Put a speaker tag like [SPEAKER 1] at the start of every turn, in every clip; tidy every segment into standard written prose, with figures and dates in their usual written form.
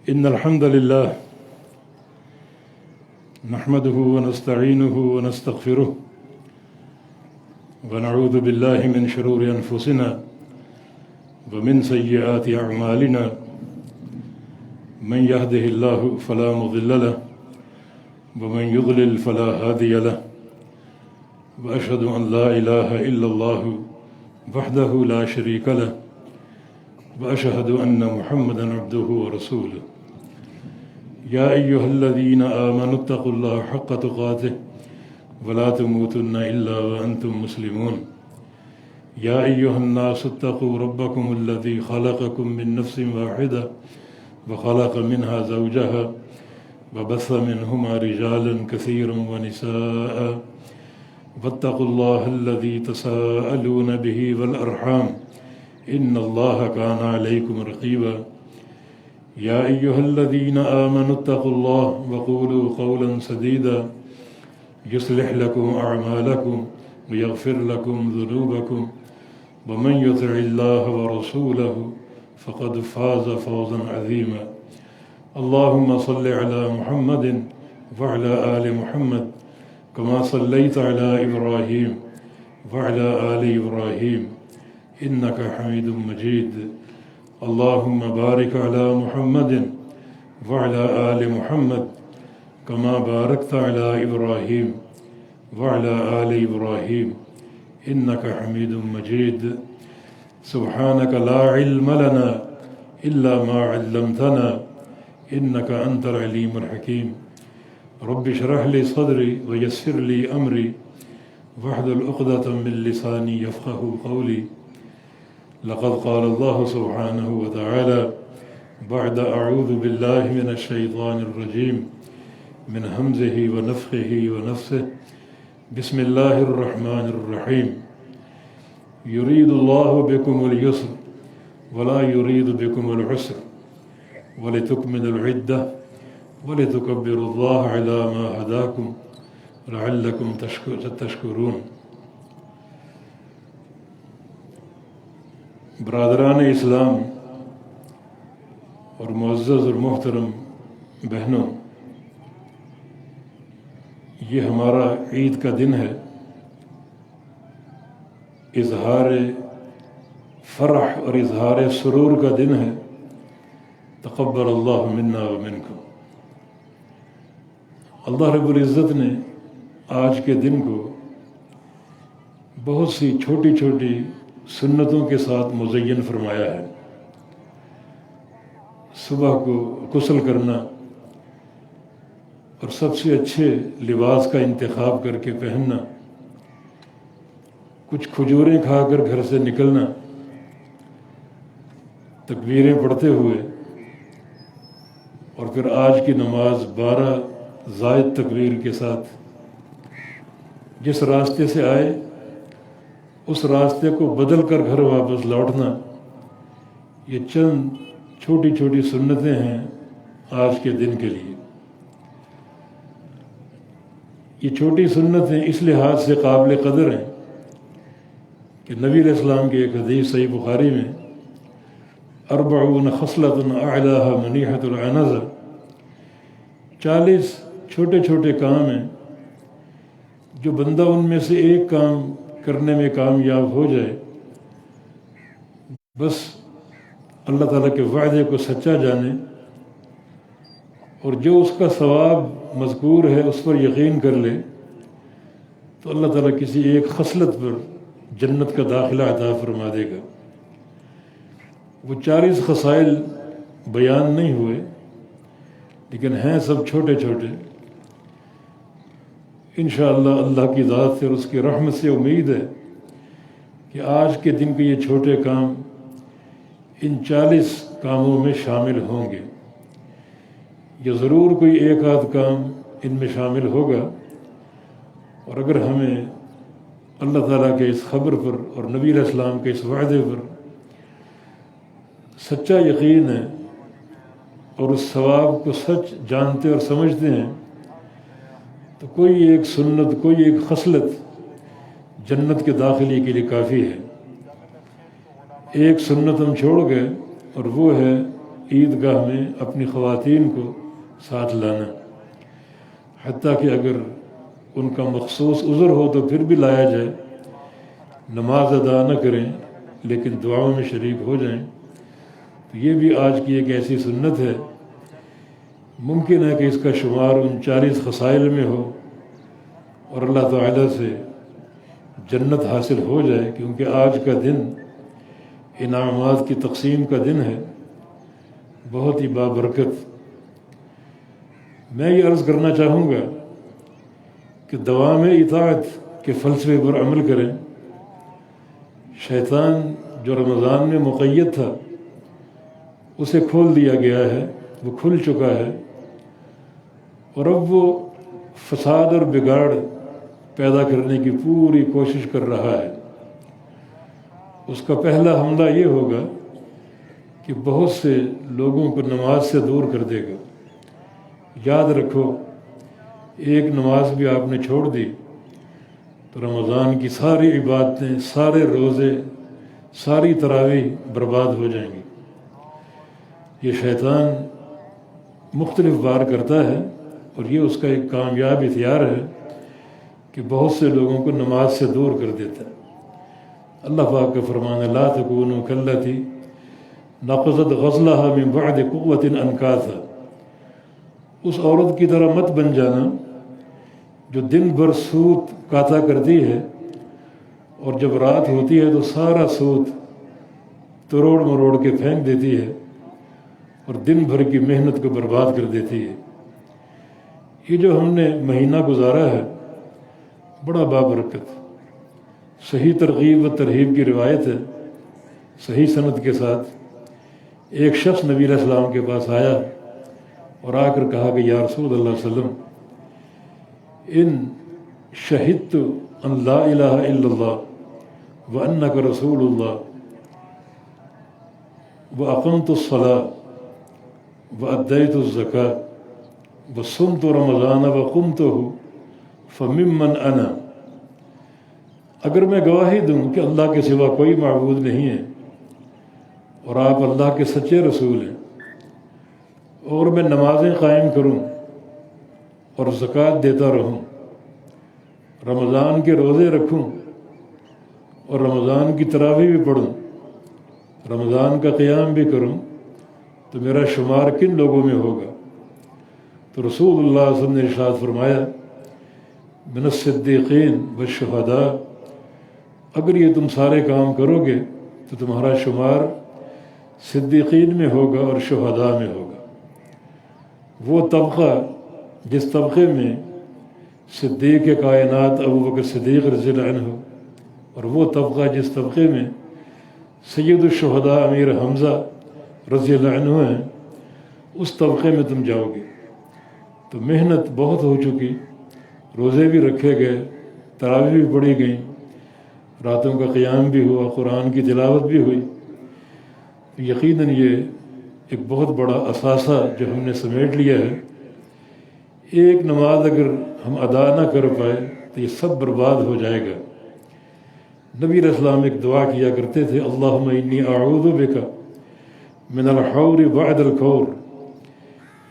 [SPEAKER 1] إن الحمد لله نحمده ونستعينه ونستغفره ونعوذ بالله من شرور أنفسنا ومن سيئات أعمالنا من يهده الله فلا مضل له ومن يضلل فلا هادي له وأشهد أن لا إله إلا الله وحده لا شريك له وأشهد أن محمدًا عبده ورسوله يا أيها الذين آمنوا اتقوا الله حق تقاته ولا تموتن إلا وأنتم مسلمون يا أيها الناس اتقوا ربكم الذي خلقكم من نفس واحدة وخلق منها زوجها وبث منهما رجالا كثيرا ونساء واتقوا الله الذي تساءلون به والأرحام إن الله كان عليكم رقيبا يا أيها الذين آمنوا اتقوا الله وقولوا قولا سديدا يصلح لكم أعمالكم ويغفر لكم ذنوبكم ومن يطع الله ورسوله فقد فاز فوزا عظيما اللهم صل على محمد وعلى آل محمد كما صليت على إبراهيم وعلى آل إبراهيم إنك حميد مجيد اللهم بارك على محمد وعلى آل محمد كما باركت على إبراهيم وعلى آل إبراهيم إنك حميد مجيد سبحانك لا علم لنا إلا ما علمتنا إنك أنت العليم الحكيم رب اشرح لي صدري ويسر لي أمري واحلل عقدة من لساني يفقه قولي لقد قال الله سبحانه وتعالى بعد أعوذ بالله من الشيطان الرجيم من همزه ونفخه ونفسه بسم الله الرحمن الرحيم يريد الله بكم اليسر ولا يريد بكم العسر ولتكملوا العدة ولتكبروا الله على ما هداكم لعلكم تشكرون برادران اسلام اور معزز اور محترم بہنوں، یہ ہمارا عید کا دن ہے، اظہار فرح اور اظہار سرور کا دن ہے۔ تقبل اللہ منا و منکم۔ اللہ رب العزت نے آج کے دن کو بہت سی چھوٹی چھوٹی سنتوں کے ساتھ مزین فرمایا ہے۔ صبح کو غسل کرنا اور سب سے اچھے لباس کا انتخاب کر کے پہننا، کچھ کھجوریں کھا کر گھر سے نکلنا، تکبیریں پڑھتے ہوئے، اور پھر آج کی نماز 12 زائد تکبیر کے ساتھ جس راستے سے آئے اس راستے کو بدل کر گھر واپس لوٹنا، یہ چند چھوٹی چھوٹی سنتیں ہیں آج کے دن کے لیے۔ یہ چھوٹی سنتیں اس لحاظ سے قابل قدر ہیں کہ نبی علیہ السلام کی ایک حدیث صحیح بخاری میں 40 خصلۃ اعلاها منیحۃ العنز، 40 چھوٹے چھوٹے کام ہیں جو بندہ ان میں سے ایک کام کرنے میں کامیاب ہو جائے، بس اللہ تعالیٰ کے وعدے کو سچا جانے اور جو اس کا ثواب مذکور ہے اس پر یقین کر لے، تو اللہ تعالیٰ کسی ایک خصلت پر جنت کا داخلہ عطا فرما دے گا۔ وہ 40 خصائل بیان نہیں ہوئے، لیکن ہیں سب چھوٹے چھوٹے۔ انشاءاللہ اللہ کی ذات سے اور اس کی رحمت سے امید ہے کہ آج کے دن کے یہ چھوٹے کام ان 40 کاموں میں شامل ہوں گے، یا ضرور کوئی ایک آدھ کام ان میں شامل ہوگا۔ اور اگر ہمیں اللہ تعالیٰ کے اس خبر پر اور نبی علیہ السلام کے اس وعدے پر سچا یقین ہے اور اس ثواب کو سچ جانتے اور سمجھتے ہیں، تو کوئی ایک سنت، کوئی ایک خصلت جنت کے داخلے کے لیے کافی ہے۔ ایک سنت ہم چھوڑ گئے اور وہ ہے عید گاہ میں اپنی خواتین کو ساتھ لانا، حتیٰ کہ اگر ان کا مخصوص عذر ہو تو پھر بھی لایا جائے، نماز ادا نہ کریں لیکن دعاؤں میں شریک ہو جائیں۔ تو یہ بھی آج کی ایک ایسی سنت ہے، ممکن ہے کہ اس کا شمار ان 40 خصائل میں ہو اور اللہ تعالیٰ سے جنت حاصل ہو جائے، کیونکہ آج کا دن انعامات کی تقسیم کا دن ہے، بہت ہی بابرکت۔ میں یہ عرض کرنا چاہوں گا کہ دوام اطاعت کے فلسفے پر عمل کریں۔ شیطان جو رمضان میں مقید تھا اسے کھول دیا گیا ہے، وہ کھل چکا ہے، اور اب وہ فساد اور بگاڑ پیدا کرنے کی پوری کوشش کر رہا ہے۔ اس کا پہلا حملہ یہ ہوگا کہ بہت سے لوگوں کو نماز سے دور کر دے گا۔ یاد رکھو، ایک نماز بھی آپ نے چھوڑ دی تو رمضان کی ساری عبادتیں، سارے روزے، ساری تراویح برباد ہو جائیں گی۔ یہ شیطان مختلف بار کرتا ہے، اور یہ اس کا ایک کامیاب ہتھیار ہے کہ بہت سے لوگوں کو نماز سے دور کر دیتا ہے۔ اللہ پاک کا فرمان ہے، لا تکونوا کاللتی نقضت غزلها من بعد قوة انکاثا۔ اس عورت کی طرح مت بن جانا جو دن بھر سوت کاتا کرتی ہے، اور جب رات ہوتی ہے تو سارا سوت تروڑ مروڑ کے پھینک دیتی ہے اور دن بھر کی محنت کو برباد کر دیتی ہے۔ یہ جو ہم نے مہینہ گزارا ہے بڑا بابرکت، صحیح ترغیب و ترہیب کی روایت ہے، صحیح سند کے ساتھ۔ ایک شخص نبی علیہ السلام کے پاس آیا اور آ کر کہا کہ یا رسول اللہ صلی اللہ علیہ وسلم، ان شہدت ان لا الہ الا اللہ وانک رسول اللہ واقمت الصلاۃ وادیت الزکاۃ وصمت رمضان وقمتہ فممن انا۔ اگر میں گواہی دوں کہ اللہ کے سوا کوئی معبود نہیں ہے اور آپ اللہ کے سچے رسول ہیں، اور میں نمازیں قائم کروں اور زکوٰۃ دیتا رہوں، رمضان کے روزے رکھوں اور رمضان کی تراویح بھی پڑھوں، رمضان کا قیام بھی کروں، تو میرا شمار کن لوگوں میں ہوگا؟ تو رسول اللہ صلی اللہ علیہ وسلم نے ارشاد فرمایا، من الصدیقین والشہداء۔ اگر یہ تم سارے کام کرو گے تو تمہارا شمار صدیقین میں ہوگا اور شہداء میں ہوگا۔ وہ طبقہ جس طبقے میں صدیق کائنات ابو بکر صدیق رضی اللہ عنہ، اور وہ طبقہ جس طبقے میں سید الشہداء امیر حمزہ رضی اللہ عنہ ہیں، اس طبقے میں تم جاؤ گے۔ تو محنت بہت ہو چکی، روزے بھی رکھے گئے، تراویح بھی پڑھی گئیں، راتوں کا قیام بھی ہوا، قرآن کی تلاوت بھی ہوئی۔ یقیناً یہ ایک بہت بڑا اثاثہ جو ہم نے سمیٹ لیا ہے۔ ایک نماز اگر ہم ادا نہ کر پائے تو یہ سب برباد ہو جائے گا۔ نبی علیہ السلام ایک دعا کیا کرتے تھے، اللہم انی اعوذ بک من الحور بعد الکور۔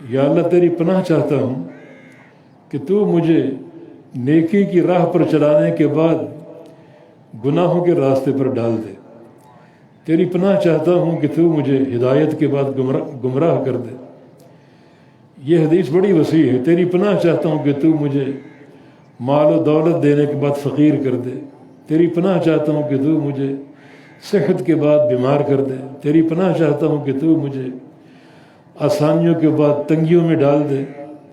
[SPEAKER 1] یا اللہ تیری پناہ چاہتا ہوں کہ تو مجھے نیکی کی راہ پر چلانے کے بعد گناہوں کے راستے پر ڈال دے۔ تیری پناہ چاہتا ہوں کہ تو مجھے ہدایت کے بعد گمراہ کر دے۔ یہ حدیث بڑی وسیع ہے۔ تیری پناہ چاہتا ہوں کہ تو مجھے مال و دولت دینے کے بعد فقیر کر دے۔ تیری پناہ چاہتا ہوں کہ تو مجھے صحت کے بعد بیمار کر دے۔ تیری پناہ چاہتا ہوں کہ تو مجھے آسانیوں کے بعد تنگیوں میں ڈال دے۔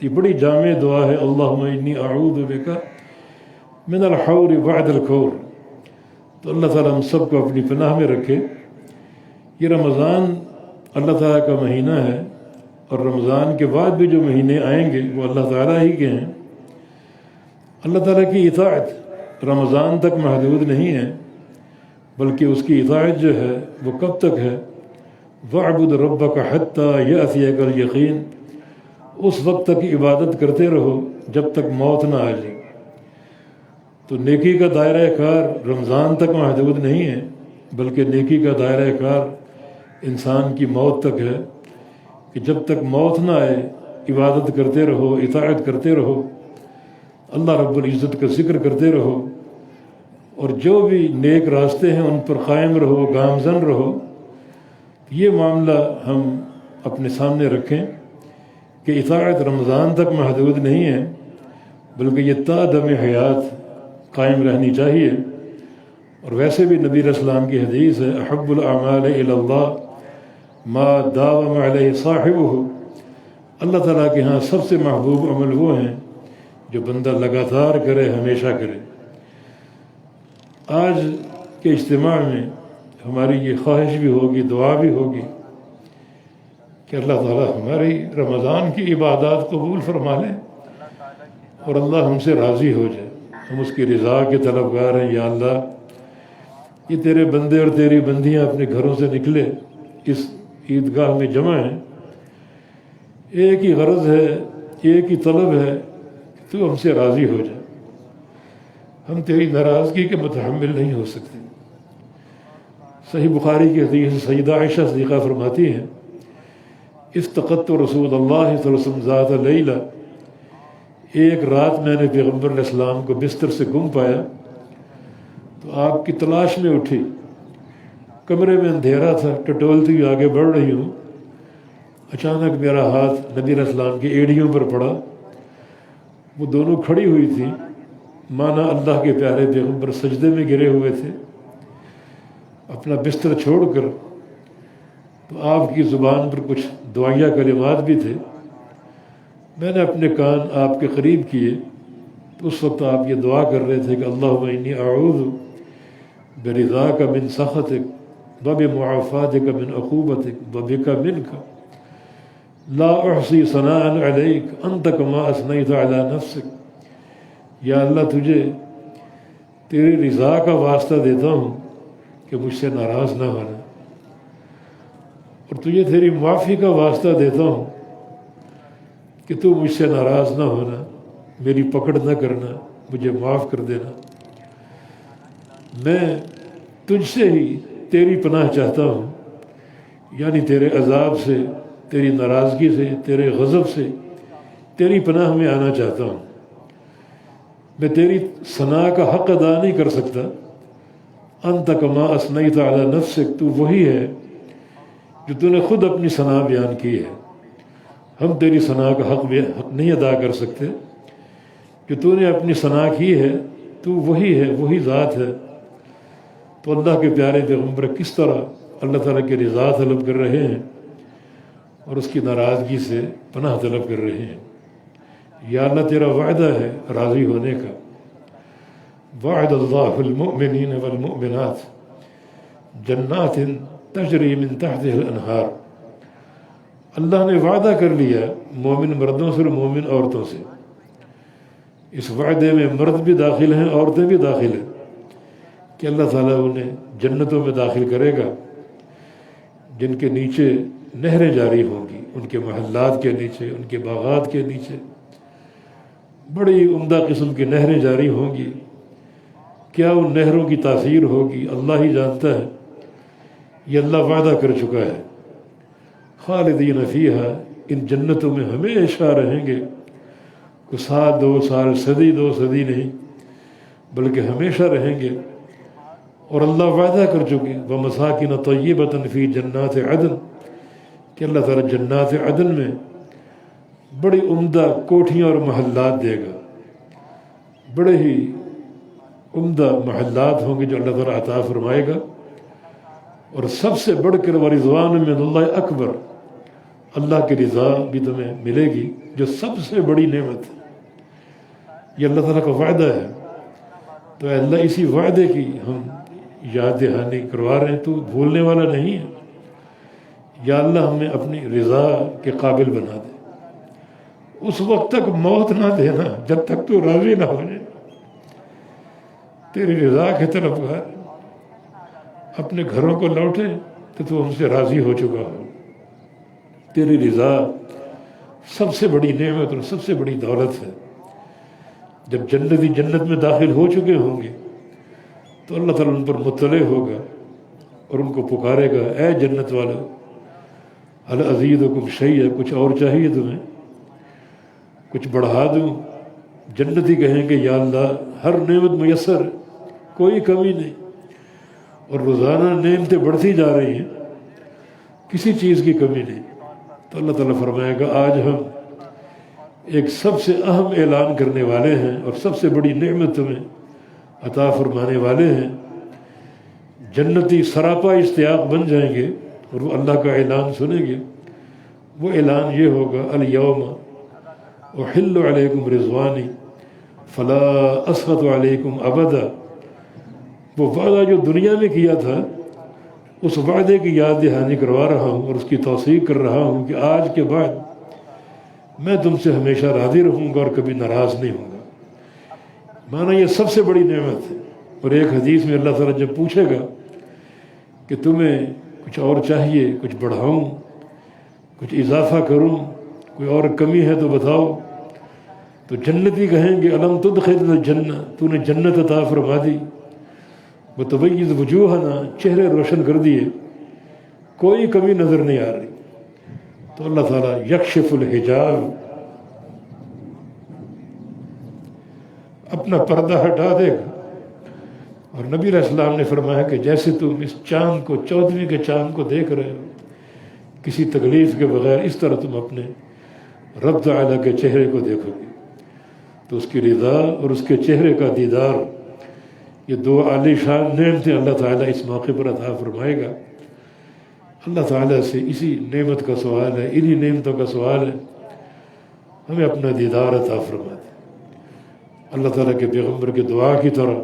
[SPEAKER 1] یہ بڑی جامع دعا ہے، اللہم انی اعوذ بک من الحور بعد الکور۔ تو اللہ تعالیٰ ہم سب کو اپنی پناہ میں رکھے۔ یہ رمضان اللہ تعالیٰ کا مہینہ ہے، اور رمضان کے بعد بھی جو مہینے آئیں گے وہ اللہ تعالیٰ ہی کے ہیں۔ اللہ تعالیٰ کی اطاعت رمضان تک محدود نہیں ہے، بلکہ اس کی اطاعت جو ہے وہ کب تک ہے؟ وَاعْبُدْ رَبَّكَ حَتَّى يَأْتِيَكَ الْيَقِينُ۔ اس وقت تک عبادت کرتے رہو جب تک موت نہ آ جائے۔ تو نیکی کا دائرہ کار رمضان تک محدود نہیں ہے، بلکہ نیکی کا دائرہ کار انسان کی موت تک ہے۔ کہ جب تک موت نہ آئے عبادت کرتے رہو، اطاعت کرتے رہو، اللہ رب العزت کا ذکر کرتے رہو، اور جو بھی نیک راستے ہیں ان پر قائم رہو، گامزن رہو۔ یہ معاملہ ہم اپنے سامنے رکھیں کہ اطاعت رمضان تک محدود نہیں ہے، بلکہ یہ تا دم حیات قائم رہنی چاہیے۔ اور ویسے بھی نبی علیہ السلام کی حدیث ہے، احب الاعمال الی اللہ ما داوم علیہ صاحبہ، اللہ تعالیٰ کے ہاں سب سے محبوب عمل وہ ہیں جو بندہ لگاتار کرے، ہمیشہ کرے۔ آج کے اجتماع میں ہماری یہ خواہش بھی ہوگی، دعا بھی ہوگی کہ اللہ تعالیٰ ہماری رمضان کی عبادات قبول فرما لے اور اللہ ہم سے راضی ہو جائے، ہم اس کی رضا کے طلبگار ہیں۔ یا اللہ، یہ تیرے بندے اور تیری بندیاں اپنے گھروں سے نکلے، اس عیدگاہ میں جمع ہیں، ایک ہی غرض ہے، ایک ہی طلب ہے کہ تو ہم سے راضی ہو جائے۔ ہم تیری ناراضگی کے متحمل نہیں ہو سکتے۔ صحیح بخاری کی حدیث سیدہ عائشہ صدیقہ فرماتی ہیں، افتقدت رسول اللہ صلی اللہ علیہ وسلم ذات لیلہ، ایک رات میں نے پیغمبر علیہ السلام کو بستر سے گم پایا تو آپ کی تلاش میں اٹھی، کمرے میں اندھیرا تھا، ٹٹولتی ہوئی آگے بڑھ رہی ہوں، اچانک میرا ہاتھ نبی علیہ السلام کی ایڑیوں پر پڑا، وہ دونوں کھڑی ہوئی تھی، مانا اللہ کے پیارے پیغمبر سجدے میں گرے ہوئے تھے، اپنا بستر چھوڑ کر۔ تو آپ کی زبان پر کچھ دعائیہ کلمات بھی تھے، میں نے اپنے کان آپ کے قریب کیے تو اس وقت آپ یہ دعا کر رہے تھے کہ اللہم انی اعوذ برضاک من سخطک وبمعافاتک من عقوبتک وبک منک لا احصی ثناء علیک انت کما اثنیت علی نفسک۔ یا اللہ، تجھے تیری رضا کا واسطہ دیتا ہوں کہ مجھ سے ناراض نہ ہونا، اور تجھے تیری معافی کا واسطہ دیتا ہوں کہ تو مجھ سے ناراض نہ ہونا، میری پکڑ نہ کرنا، مجھے معاف کر دینا۔ میں تجھ سے ہی تیری پناہ چاہتا ہوں، یعنی تیرے عذاب سے، تیری ناراضگی سے، تیرے غضب سے تیری پناہ میں آنا چاہتا ہوں۔ میں تیری ثنا کا حق ادا نہیں کر سکتا، انت کما اثنیت علی نفسک، تو وہی ہے جو تو نے خود اپنی ثنا بیان کی ہے۔ ہم تیری ثنا کا حق نہیں ادا کر سکتے، جو تو نے اپنی ثنا کی ہے تو وہی ہے، وہی ذات ہے۔ تو اللہ کے پیارے پیغمبر کس طرح اللہ تعالیٰ کی رضا طلب کر رہے ہیں اور اس کی ناراضگی سے پناہ طلب کر رہے ہیں۔ یا اللہ، تیرا وعدہ ہے راضی ہونے کا، وعد اللہ المؤمنین والمؤمنات جنات تجری من تحتها الانہار، اللہ نے وعدہ کر لیا مومن مردوں سے اور مومن عورتوں سے۔ اس وعدے میں مرد بھی داخل ہیں، عورتیں بھی داخل ہیں، کہ اللہ تعالیٰ انہیں جنتوں میں داخل کرے گا جن کے نیچے نہریں جاری ہوں گی، ان کے محلات کے نیچے، ان کے باغات کے نیچے بڑی عمدہ قسم کی نہریں جاری ہوں گی۔ کیا ان نہروں کی تاثیر ہوگی اللہ ہی جانتا ہے، یہ اللہ وعدہ کر چکا ہے۔ خالدین فیہا، ان جنتوں میں ہمیشہ رہیں گے، کوئی سال، 2 سال، صدی 2 صدی نہیں، بلکہ ہمیشہ رہیں گے۔ اور اللہ وعدہ کر چکے وَمَسَاكِنَ طَيِّبَةً فِي جَنَّاتِ عَدْنٍ، کہ اللہ تعالیٰ جنات عدن میں بڑی عمدہ کوٹھیاں اور محلات دے گا، بڑے ہی عمدہ محلات ہوں گے جو اللہ تعالیٰ عطا فرمائے گا۔ اور سب سے بڑھ کر وَرِضْوَانٌ مِّنَ اللَّهِ اکبر، اللہ کی رضا بھی تمہیں ملے گی جو سب سے بڑی نعمت ہے۔ یہ اللہ تعالیٰ کا وعدہ ہے۔ تو اے اللہ، اسی وعدے کی ہم یاد دہانی کروا رہے ہیں، تو بھولنے والا نہیں ہے۔ یا اللہ، ہمیں اپنی رضا کے قابل بنا دے، اس وقت تک موت نہ دینا جب تک تو راضی نہ ہو جائے۔ تیری رضا کے طرفگار اپنے گھروں کو لوٹے تو ہم سے راضی ہو چکا ہو۔ تیری رضا سب سے بڑی نعمت اور سب سے بڑی دولت ہے۔ جب جنتی جنت میں داخل ہو چکے ہوں گے تو اللہ تعالیٰ ان پر مطلع ہوگا اور ان کو پکارے گا، اے جنت والو، هل ازیدکم شیئا، کچھ اور چاہیے تمہیں، کچھ بڑھا دوں؟ جنتی کہیں کہ یا اللہ ہر نعمت میسر ہے، کوئی کمی نہیں، اور روزانہ نعمتیں بڑھتی جا رہی ہیں، کسی چیز کی کمی نہیں۔ تو اللہ تعالیٰ فرمائے گا آج ہم ایک سب سے اہم اعلان کرنے والے ہیں اور سب سے بڑی نعمت تمہیں عطا فرمانے والے ہیں۔ جنتی سراپا اشتیاق بن جائیں گے اور وہ اللہ کا اعلان سنیں گے۔ وہ اعلان یہ ہوگا الیوم احل علیکم رضوانی فلا اسخط علیکم ابدا۔ وہ وعدہ جو دنیا میں کیا تھا، اس وعدے کی یاد دہانی کروا رہا ہوں اور اس کی توثیق کر رہا ہوں کہ آج کے بعد میں تم سے ہمیشہ راضی رہوں گا اور کبھی ناراض نہیں ہوں گا۔ مانا یہ سب سے بڑی نعمت ہے۔ اور ایک حدیث میں اللہ تعالیٰ جب پوچھے گا کہ تمہیں کچھ اور چاہیے، کچھ بڑھاؤں، کچھ اضافہ کروں، کوئی اور کمی ہے تو بتاؤ، تو جنتی کہیں گے الم تدخل الجنہ، تو نے جنت عطا فرما دی، وتبیض وجوہنا، چہرے روشن کر دیے، کوئی کمی نظر نہیں آ رہی۔ تو اللہ تعالیٰ یکشف الحجاب، اپنا پردہ ہٹا دے گا۔ اور نبی علیہ السلام نے فرمایا کہ جیسے تم اس چاند کو، 14ویں کے چاند کو دیکھ رہے ہو کسی تکلیف کے بغیر، اس طرح تم اپنے رب تعالیٰ کے چہرے کو دیکھو گے تو اس کی رضا اور اس کے چہرے کا دیدار، یہ دو عالی شان نعمتیں اللہ تعالیٰ اس موقع پر عطا فرمائے گا۔ اللہ تعالیٰ سے اسی نعمت کا سوال ہے، انہی نعمتوں کا سوال ہے، ہمیں اپنا دیدار عطا فرما دے۔ اللہ تعالیٰ کے پیغمبر کی دعا کی طرح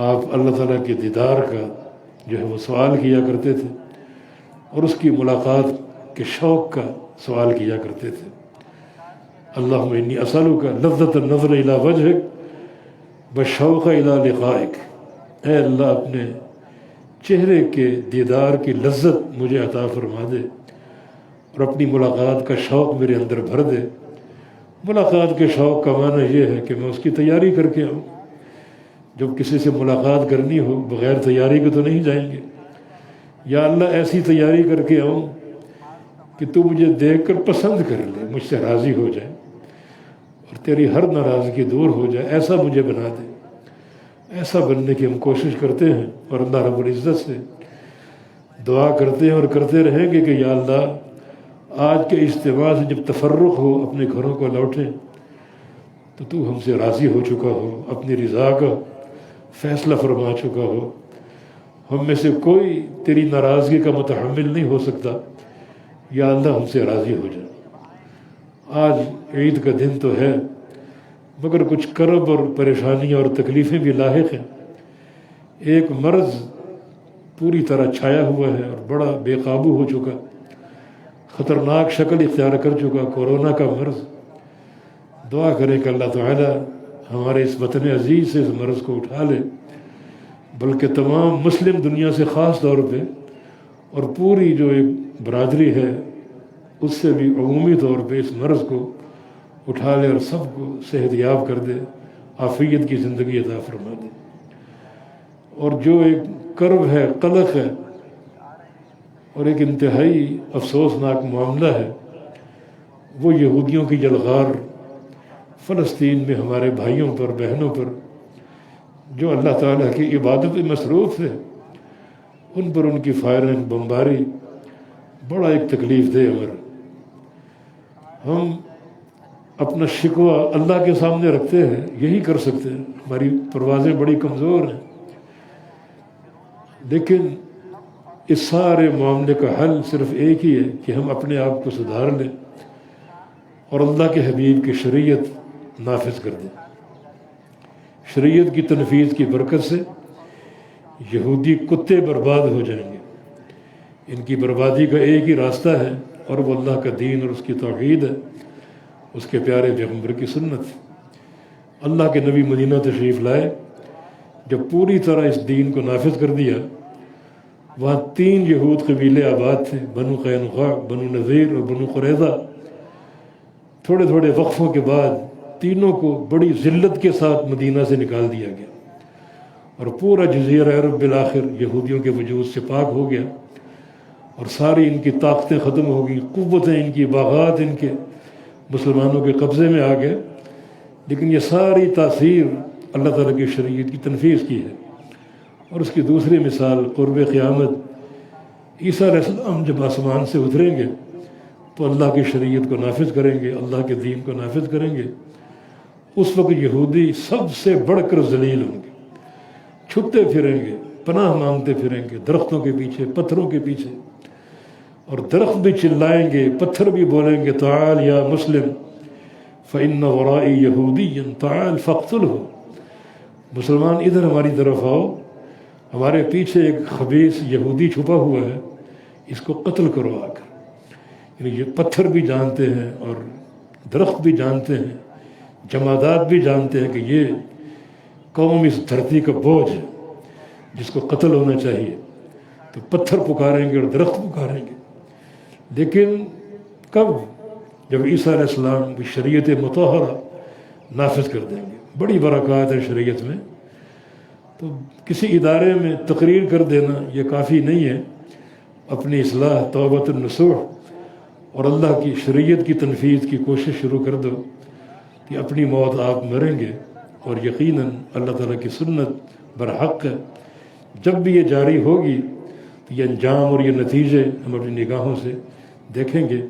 [SPEAKER 1] آپ اللہ تعالیٰ کے دیدار کا جو ہے وہ سوال کیا کرتے تھے اور اس کی ملاقات کے شوق کا سوال کیا کرتے تھے۔ اللہم انی اسألک لذۃ النظر الی وجہک والشوق الی لقائک، اے اللہ اپنے چہرے کے دیدار کی لذت مجھے عطا فرما دے اور اپنی ملاقات کا شوق میرے اندر بھر دے۔ ملاقات کے شوق کا معنی یہ ہے کہ میں اس کی تیاری کر کے آؤں۔ جب کسی سے ملاقات کرنی ہو بغیر تیاری کے تو نہیں جائیں گے۔ یا اللہ ایسی تیاری کر کے آؤں کہ تو مجھے دیکھ کر پسند کر لے، مجھ سے راضی ہو جائے اور تیری ہر ناراضگی دور ہو جائے، ایسا مجھے بنا دے۔ ایسا بننے کی ہم کوشش کرتے ہیں اور اللہ رب العزت سے دعا کرتے ہیں اور کرتے رہیں گے کہ یا اللہ آج کے اجتماع سے جب تفرق ہو اپنے گھروں کو لوٹیں تو ہم سے راضی ہو چکا ہو، اپنی رضا کا فیصلہ فرما چکا ہو۔ ہم میں سے کوئی تیری ناراضگی کا متحمل نہیں ہو سکتا، یا اللہ ہم سے راضی ہو جائے۔ آج عید کا دن تو ہے مگر کچھ کرب اور پریشانیاں اور تکلیفیں بھی لاحق ہیں۔ ایک مرض پوری طرح چھایا ہوا ہے اور بڑا بے قابو ہو چکا، خطرناک شکل اختیار کر چکا، کورونا کا مرض۔ دعا کریں کہ اللہ تعالیٰ ہمارے اس وطن عزیز سے اس مرض کو اٹھا لے، بلکہ تمام مسلم دنیا سے خاص طور پہ اور پوری جو ایک برادری ہے اس سے بھی عمومی طور پہ اس مرض کو اٹھا لے اور سب کو صحت یاب کر دے، عافیت کی زندگی عطا فرما دے۔ اور جو ایک کرب ہے، قلق ہے اور ایک انتہائی افسوسناک معاملہ ہے، وہ یہودیوں کی جلغار فلسطین میں ہمارے بھائیوں پر، بہنوں پر جو اللہ تعالیٰ کی عبادت میں مصروف ہے، ان پر ان کی فائرنگ، بمباری بڑا ایک تکلیف دہ امر۔ ہم اپنا شکوہ اللہ کے سامنے رکھتے ہیں، یہی کر سکتے ہیں، ہماری پروازیں بڑی کمزور ہیں، لیکن اس سارے معاملے کا حل صرف ایک ہی ہے کہ ہم اپنے آپ کو سدھار لیں اور اللہ کے حبیب کی شریعت نافذ کر دیں۔ شریعت کی تنفیذ کی برکت سے یہودی کتے برباد ہو جائیں گے۔ ان کی بربادی کا ایک ہی راستہ ہے اور وہ اللہ کا دین اور اس کی توحید ہے، اس کے پیارے پیغمبر کی سنت۔ اللہ کے نبی مدینہ تشریف لائے، جب پوری طرح اس دین کو نافذ کر دیا، وہاں 3 یہود قبیلے آباد تھے، بنو قینقاع، بنو نذیر اور بنو قریظہ۔ تھوڑے تھوڑے وقفوں کے بعد تینوں کو بڑی ذلت کے ساتھ مدینہ سے نکال دیا گیا اور پورا جزیرہ عرب بالآخر یہودیوں کے وجود سے پاک ہو گیا۔ اور ساری ان کی طاقتیں ختم ہو گئی، قوتیں ان کی، باغات ان کے مسلمانوں کے قبضے میں آ گئے، لیکن یہ ساری تاثیر اللہ تعالیٰ کی شریعت کی تنفیذ کی ہے۔ اور اس کی دوسری مثال قرب قیامت، عیسیٰ علیہ السلام جب آسمان سے اتریں گے تو اللہ کی شریعت کو نافذ کریں گے، اللہ کے دین کو نافذ کریں گے۔ اس وقت یہودی سب سے بڑھ کر ذلیل ہوں گے، چھپتے پھریں گے، پناہ مانگتے پھریں گے درختوں کے پیچھے، پتھروں کے پیچھے، اور درخت بھی چلائیں گے، پتھر بھی بولیں گے تعال یا مسلم فإن ورائی یہودی تعال فاقتلہ، مسلمان ادھر ہماری طرف آؤ، ہمارے پیچھے ایک خبیث یہودی چھپا ہوا ہے، اس کو قتل کرو آ کر۔ یعنی یہ پتھر بھی جانتے ہیں اور درخت بھی جانتے ہیں، جمادات بھی جانتے ہیں کہ یہ قوم اس دھرتی کا بوجھ ہے جس کو قتل ہونا چاہیے، تو پتھر پکاریں گے اور درخت پکاریں گے۔ لیکن کب؟ جب عیسیٰ علیہ السلام کی شریعت مطہرہ نافذ کر دیں گے۔ بڑی برکات ہے شریعت میں، تو کسی ادارے میں تقریر کر دینا یہ کافی نہیں ہے، اپنی اصلاح، توبۃ النصوح اور اللہ کی شریعت کی تنفیذ کی کوشش شروع کر دو کہ اپنی موت آپ مریں گے، اور یقیناً اللہ تعالیٰ کی سنت برحق ہے۔ جب بھی یہ جاری ہوگی تو یہ انجام اور یہ نتیجے ہم اپنی نگاہوں سے دیکھیں گے۔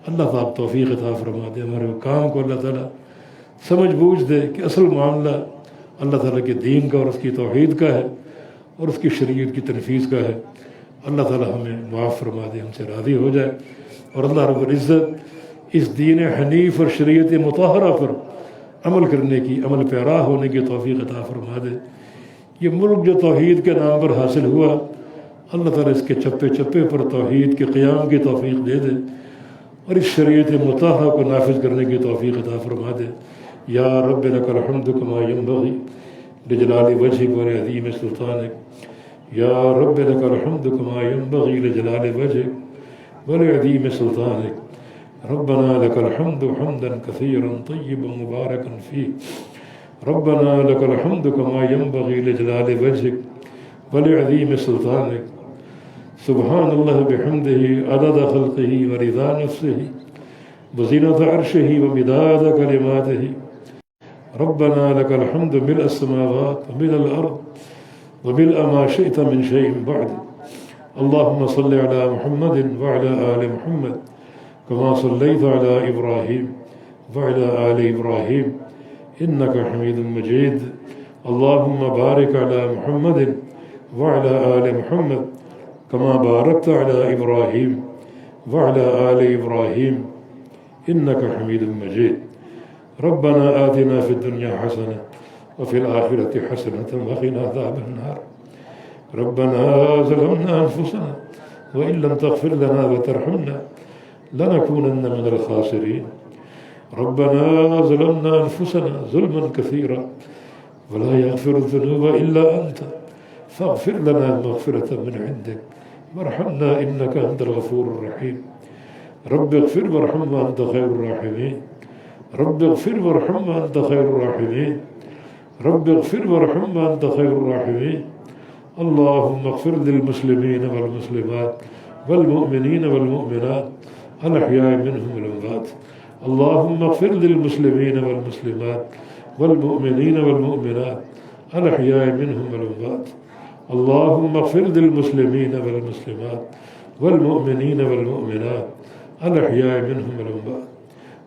[SPEAKER 1] اللہ تعالیٰ توفیق عطا فرما دے، ہمارے کام کو اللہ تعالیٰ سمجھ بوجھ دے کہ اصل معاملہ اللہ تعالیٰ کے دین کا اور اس کی توحید کا ہے اور اس کی شریعت کی تنفیذ کا ہے۔ اللہ تعالیٰ ہمیں معاف فرما دے، ہم سے راضی ہو جائے، اور اللہ رب العزت اس دین حنیف اور شریعت مطہرہ پر عمل کرنے کی، عمل پیرا ہونے کی توفیق عطا فرما دے۔ یہ ملک جو توحید کے نام پر حاصل ہوا، اللہ تعالیٰ اس کے چپے چپے پر توحید کے قیام کی توفیق دے دے، اور اس شریعت مطہرہ کو نافذ کرنے کی توفیق عطا فرما دے۔ یا رب لک الحمد کما ینبغی لجلال وجہک ولعظیم سلطانک، یا رب لک الحمد کما ینبغی لجلال وجہک ولعظیم سلطانک، ربنا لك الحمد حمدا كثيرا طيبا مباركا فيه، ربنا لك الحمد كما ينبغي لجلال وجهك ولعظيم سلطانك، سبحان الله بحمده عدد خلقه ورضا نفسه وزنة عرشه ومداد كلماته، ربنا لك الحمد ملء السماوات وملء الأرض وملء ما شئت من شيء بعد، اللهم صل على محمد وعلى آل محمد كما صليت على إبراهيم وعلى آل إبراهيم إنك حميد مجيد، اللهم بارك على محمد وعلى آل محمد كما باركت على إبراهيم وعلى آل إبراهيم إنك حميد مجيد، ربنا آتنا في الدنيا حسنة وفي الآخرة حسنة وقنا عذاب النار، ربنا ظلمنا أنفسنا وإن لم تغفر لنا وترحمنا لنكونن من الخاسرين، ربنا ظلمنا أنفسنا ظلما كثيرا ولا يغفر الذنوب إلا أنت فاغفر لنا مغفرة من عندك وارحمنا إنك أنت الغفور الرحيم، رب اغفر وارحم وأنت خير الراحمين، رب اغفر وارحم وأنت خير الراحمين، رب اغفر وارحم وأنت خير الراحمين، اللهم اغفر للمسلمين والمسلمات والمؤمنين والمؤمنات الأحياء منهم والأموات، اللهم اغفر للمسلمين والمسلمات والمؤمنين والمؤمنات الأحياء منهم والأموات، اللهم اغفر للمسلمين والمسلمات والمؤمنين والمؤمنات الأحياء منهم والأموات،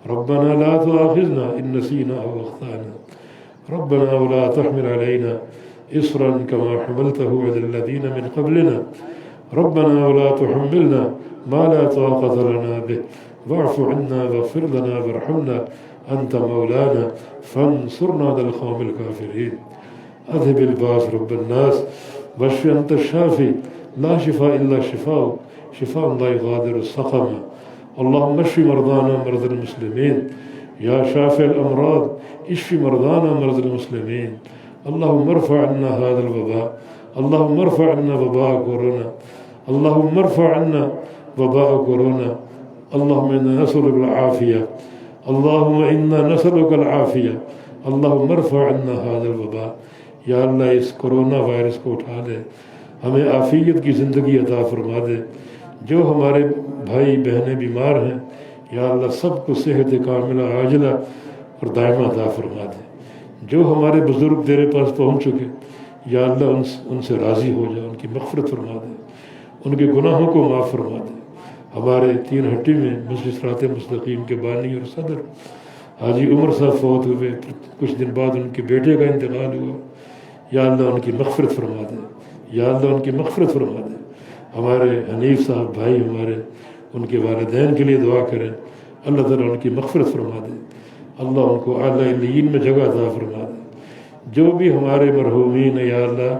[SPEAKER 1] ربنا لا تؤاخذنا إن نسينا أو أخطأنا، ربنا ولا تحمل علينا إصرا كما حملته على الذين من قبلنا، ربنا ولا تحملنا ما لا طاقة لنا به واعف عنا واغفر لنا وارحمنا أنت مولانا فانصرنا على القوم الكافرين، أذهب الباس رب الناس واشف أنت الشافي لا شفاء إلا شفاء، شفاء لا يغادر سقما، اللهم اشف مرضانا مرضى المسلمين، يا شافي الأمراض اشف مرضانا مرضى المسلمين، اللهم ارفع عنا هذا الوباء، اللهم ارفع عنا وباء كورونا، اللهم ارفع عنا وباء كورونا، اللهم إنا نسألك العافية، اللهم إنا نسألك العافية، اللهم ارفع عنا هذا الوباء، یا اللہ اس کرونا وائرس کو اٹھا دے، ہمیں عافیت کی زندگی عطا فرما دے، جو ہمارے بھائی بہنیں بیمار ہیں یا اللہ سب کو صحت کاملہ عاجلہ اور دائمہ عطا فرما دے۔ جو ہمارے بزرگ تیرے پاس پہنچ چکے یا اللہ ان سے راضی ہو جا، ان کی مغفرت فرما دے، ان کے گناہوں کو معاف فرما دے۔ ہمارے تین ہٹی میں مسجد صراط مستقیم کے بانی اور صدر حاجی عمر صاحب فوت ہوئے، کچھ دن بعد ان کے بیٹے کا انتقال ہوا، یا اللہ ان کی مغفرت فرما دے، یا اللہ ان کی مغفرت فرما دے۔ ہمارے حنیف صاحب بھائی ہمارے، ان کے والدین کے لیے دعا کریں، اللہ تعالیٰ ان کی مغفرت فرما دے، اللہ ان کو اعلیٰ علیین میں جگہ عطا فرما دے۔ جو بھی ہمارے مرحومین ہیں یا اللہ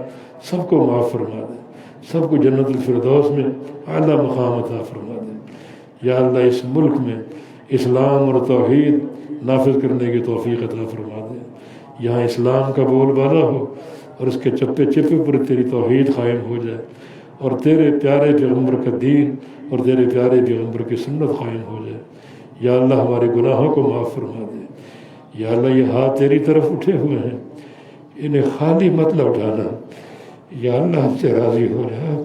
[SPEAKER 1] سب کو معاف فرما دے، سب کو جنت الفردوس میں اعلیٰ مقام عطا فرما دے۔ یا اللہ اس ملک میں اسلام اور توحید نافذ کرنے کی توفیق عطا فرما دے، یہاں اسلام کا بول بالا ہو اور اس کے چپے چپے پر تیری توحید قائم ہو جائے، اور تیرے پیارے پیغمبر کا دین اور تیرے پیارے پیغمبر کی سنت قائم ہو جائے۔ یا اللہ ہمارے گناہوں کو معاف فرما دے۔ یا اللہ یہ ہاتھ تیری طرف اٹھے ہوئے ہیں، انہیں خالی مت لوٹانا۔ یا اللہ ہم سے راضی ہو جا،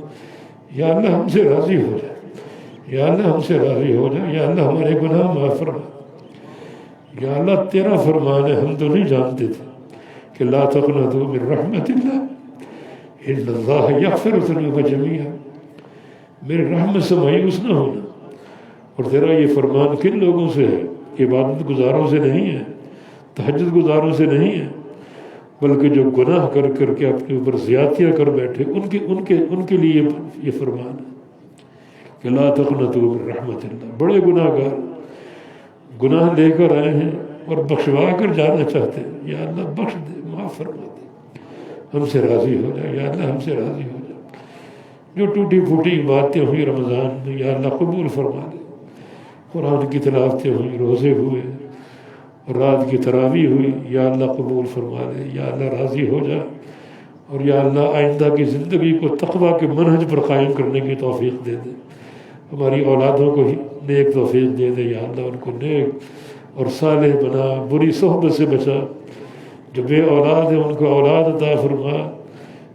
[SPEAKER 1] یا اللہ ہم سے راضی ہو جا، یا اللہ ہم سے راضی ہو جا، یا اللہ ہمارے گناہ معاف فرما۔ یا اللہ تیرا فرمان ہے، ہم تو نہیں جانتے تھے کہ لا تقنطوا من رحمت اللہ ان اللہ یغفر الذنوب جميعا، میرے رحمت سے مایوس نہ ہونا۔ اور تیرا یہ فرمان کن لوگوں سے ہے؟ عبادت گزاروں سے نہیں ہے، تہجد گزاروں سے نہیں ہے، بلکہ جو گناہ کر کر کے اپنے اوپر زیادتیاں کر بیٹھے ان کے لیے یہ فرمان ہے کہ لا تقنطوا من رحمت اللہ۔ بڑے گناہ گار گناہ لے کر آئے ہیں اور بخشوا کر جانا چاہتے ہیں، یا اللہ بخش دے، معاف فرما دے، ہم سے راضی ہو جائے، یا اللہ ہم سے راضی ہو جائے۔ جو ٹوٹی پھوٹی باتیں ہوئی رمضان میں یا اللہ قبول فرما دے، قرآن کی تلاوتیں ہوئی، روزے ہوئے، رات کی تراویح ہوئی، یا اللہ قبول فرما دے، یا اللہ راضی ہو جا، اور یا اللہ آئندہ کی زندگی کو تقوی کے منہج پر قائم کرنے کی توفیق دے دے۔ ہماری اولادوں کو ہی نیک توفیق دے دے، یا اللہ ان کو نیک اور صالح بنا، بری صحبت سے بچا۔ جو بے اولاد ہیں ان کو اولاد عطا فرما،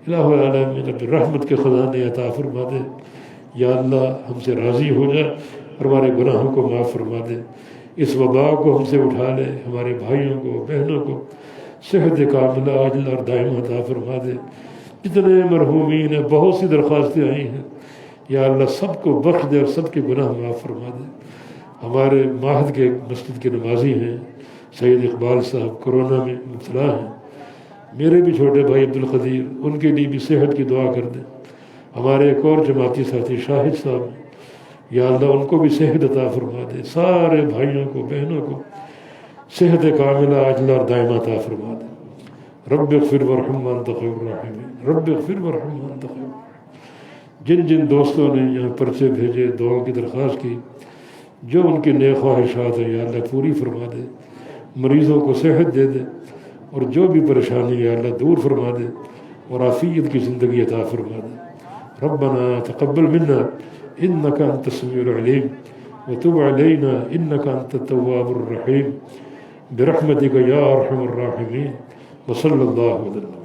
[SPEAKER 1] الہ العالمین رحمت کے خزانے عطا فرما دے۔ یا اللہ ہم سے راضی ہو جا اور ہمارے گناہوں کو معاف فرما دے۔ اس وبا کو ہم سے اٹھا لے، ہمارے بھائیوں کو بہنوں کو صحت کاملہ عاجلہ اور دائمہ عطا فرما دے۔ جتنے مرحومین ہیں، بہت سی درخواستیں آئی ہیں، یا اللہ سب کو بخش دے اور سب کے گناہ معاف فرما دے۔ ہمارے معہد کے مسجد کے نمازی ہیں سید اقبال صاحب، کرونا میں مبتلا ہیں۔ میرے بھی چھوٹے بھائی عبدالقدیر، ان کے لیے بھی صحت کی دعا کر دیں۔ ہمارے ایک اور جماعتی ساتھی شاہد صاحب، یا اللہ ان کو بھی صحت عطا فرما دے۔ سارے بھائیوں کو بہنوں کو صحت کاملہ عاجلہ اور دائمہ عطا فرما دے۔ رب اغفر وارحم وانت خیر الراحمین، رب اغفر وارحم وانت خیر الراحمین۔ جن جن دوستوں نے یہاں پرچے بھیجے، دعاؤں کی درخواست کی، جو ان کی نیک خواہشات ہیں یا اللہ پوری فرما دے، مریضوں کو صحت دے دے، اور جو بھی پریشانی ہے اللہ دور فرما دے، اور عافیت کی زندگی عطا فرما دے۔ ربنا تقبل منا انك انت السميع العليم وتب علينا انك انت التواب الرحيم برحمتك يا ارحم الراحمين وصلى الله وسلم